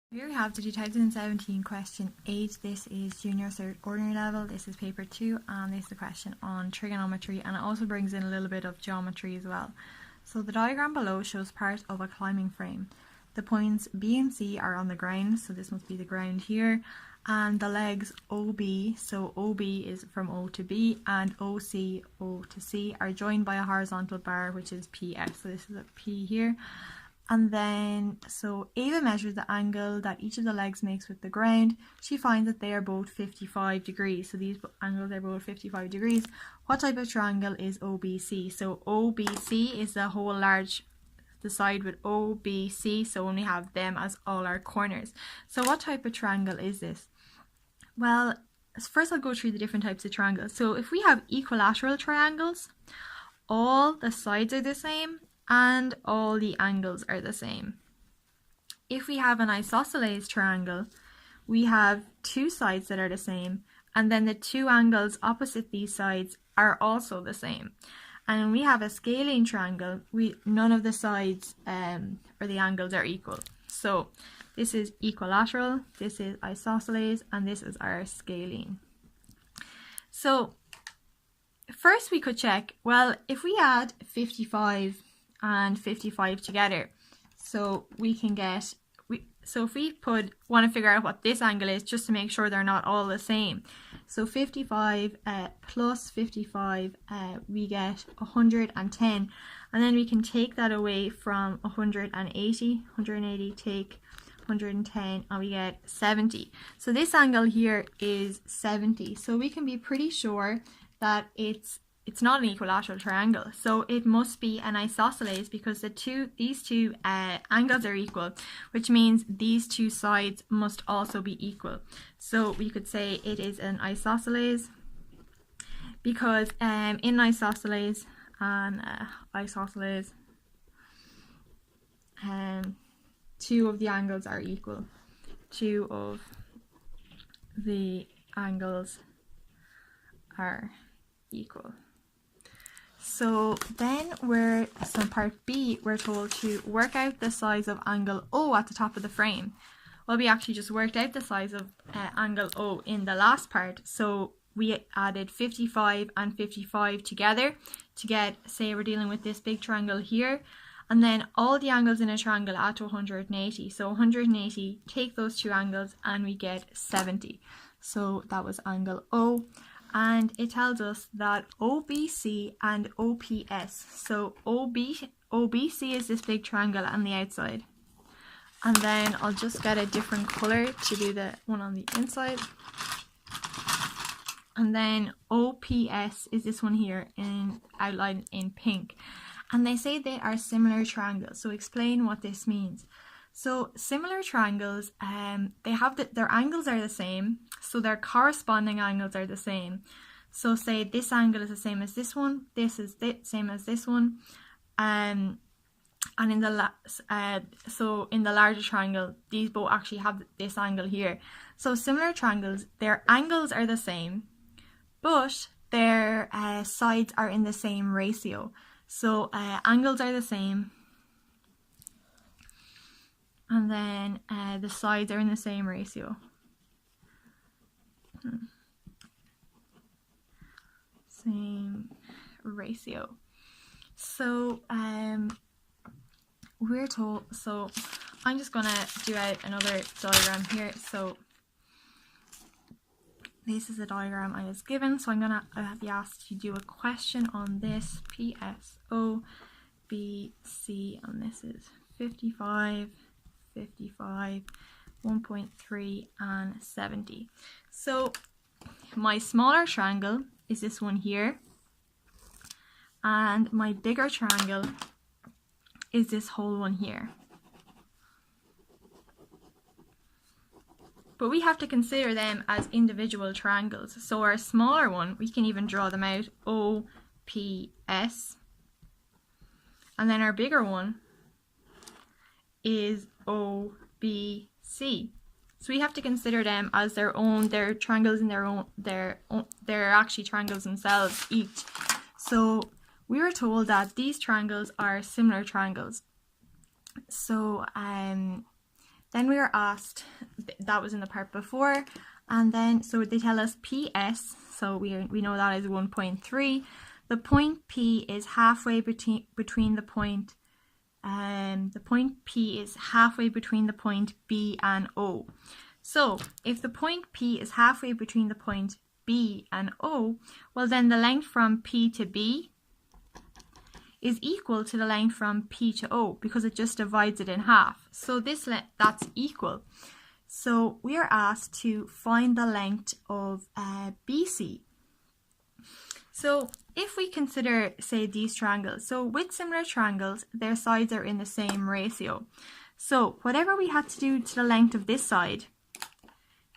Here we have the 2017 question 8. This is junior cert ordinary level. This is paper 2 and this is the question on trigonometry, and it also brings in a little bit of geometry as well. So the diagram below shows part of a climbing frame. The points B and C are on the ground, so this must be the ground here, and the legs OB, so OB is from O to B, and OC, O to C, are joined by a horizontal bar which is PS, so this is a P here. And then, so Ava measures the angle that each of the legs makes with the ground. She finds that they are both 55 degrees. So these angles are both 55 degrees. What type of triangle is OBC? So OBC is the whole large, the side with OBC. So only have them as all our corners. So what type of triangle is this? Well, first I'll go through the different types of triangles. So if we have equilateral triangles, all the sides are the same and all the angles are the same. If we have an isosceles triangle, we have two sides that are the same, and then the two angles opposite these sides are also the same. And when we have a scalene triangle, none of the sides or the angles are equal. So this is equilateral, this is isosceles, and this is our scalene. So first we could check, well, if we add 55 and 55 together, so we can get, so if we want to figure out what this angle is, just to make sure they're not all the same, so 55 plus 55, we get 110, and then we can take that away from 180 take 110, and we get 70. So this angle here is 70, so we can be pretty sure that it's not an equilateral triangle, so it must be an isosceles, because these two angles are equal, which means these two sides must also be equal. So we could say it is an isosceles, because in isosceles two of the angles are equal. Two of the angles are equal. So then part B, we're told to work out the size of angle O at the top of the frame. Well, we actually just worked out the size of angle O in the last part. So we added 55 and 55 together to get, say we're dealing with this big triangle here, and then all the angles in a triangle add to 180. So 180, take those two angles and we get 70. So that was angle O. And it tells us that OBC and OPS, so OBC is this big triangle on the outside, and then I'll just get a different color to do the one on the inside, and then OPS is this one here outlined in pink, and they say they are similar triangles. So explain what this means. So similar triangles, they have their angles are the same, so their corresponding angles are the same. So say this angle is the same as this one, this is the same as this one, and in the in the larger triangle, these both actually have this angle here. So similar triangles, their angles are the same, but their sides are in the same ratio. So angles are the same, and then the sides are in the same ratio. Same ratio. So we're told, so I'm just gonna do out another diagram here. So this is the diagram I was given, so I'm gonna be asked to do a question on this, PS, O, B, C, and this is 55, 55, 1.3, and 70. So my smaller triangle is this one here, and my bigger triangle is this whole one here. But we have to consider them as individual triangles. So our smaller one, we can even draw them out, OPS, and then our bigger one is OBC. So we have to consider them as their triangles in their own, they're actually triangles themselves each. So we were told that these triangles are similar triangles. So then we are asked, that was in the part before, and then so they tell us PS, so we know that is 1.3. The point P is halfway between the point P is halfway between the point B and O. So if the point P is halfway between the point B and O, well then the length from P to B is equal to the length from P to O, because it just divides it in half. So that's equal. So we are asked to find the length of BC. So if we consider, say, these triangles, so with similar triangles, their sides are in the same ratio. So whatever we had to do to the length of this side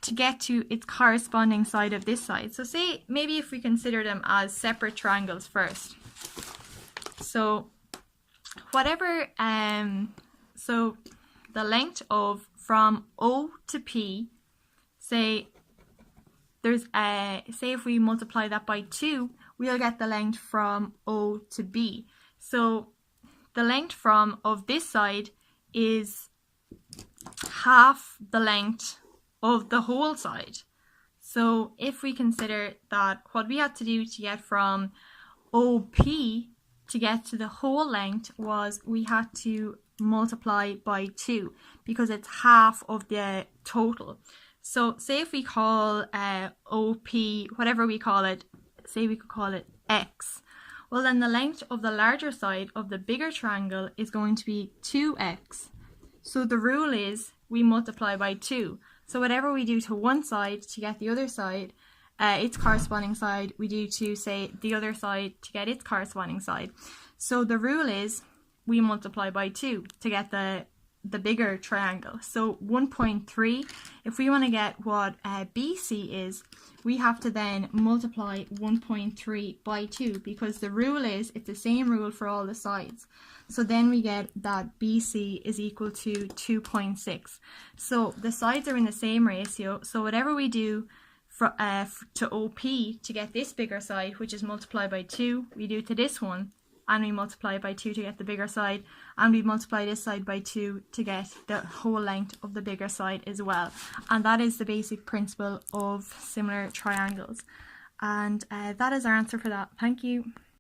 to get to its corresponding side of this side. So say, maybe if we consider them as separate triangles first. So whatever, so the length of from O to P, say if we multiply that by 2, we'll get the length from O to B. So the length of this side is half the length of the whole side. So if we consider that what we had to do to get from OP to get to the whole length was we had to multiply by 2, because it's half of the total. So say if we call OP, whatever we call it, say we could call it X, well then the length of the larger side of the bigger triangle is going to be 2x. So the rule is we multiply by 2. So whatever we do to one side to get the other side, its corresponding side, we do to, say, the other side to get its corresponding side. So the rule is we multiply by 2 to get the bigger triangle. So 1.3, if we want to get what BC is, we have to then multiply 1.3 by 2, because the rule is, it's the same rule for all the sides. So then we get that BC is equal to 2.6. So the sides are in the same ratio, so whatever we do to OP to get this bigger side, which is multiply by 2, we do to this one, and we multiply by 2 to get the bigger side, and we multiply this side by 2 to get the whole length of the bigger side as well. And that is the basic principle of similar triangles. And that is our answer for that. Thank you.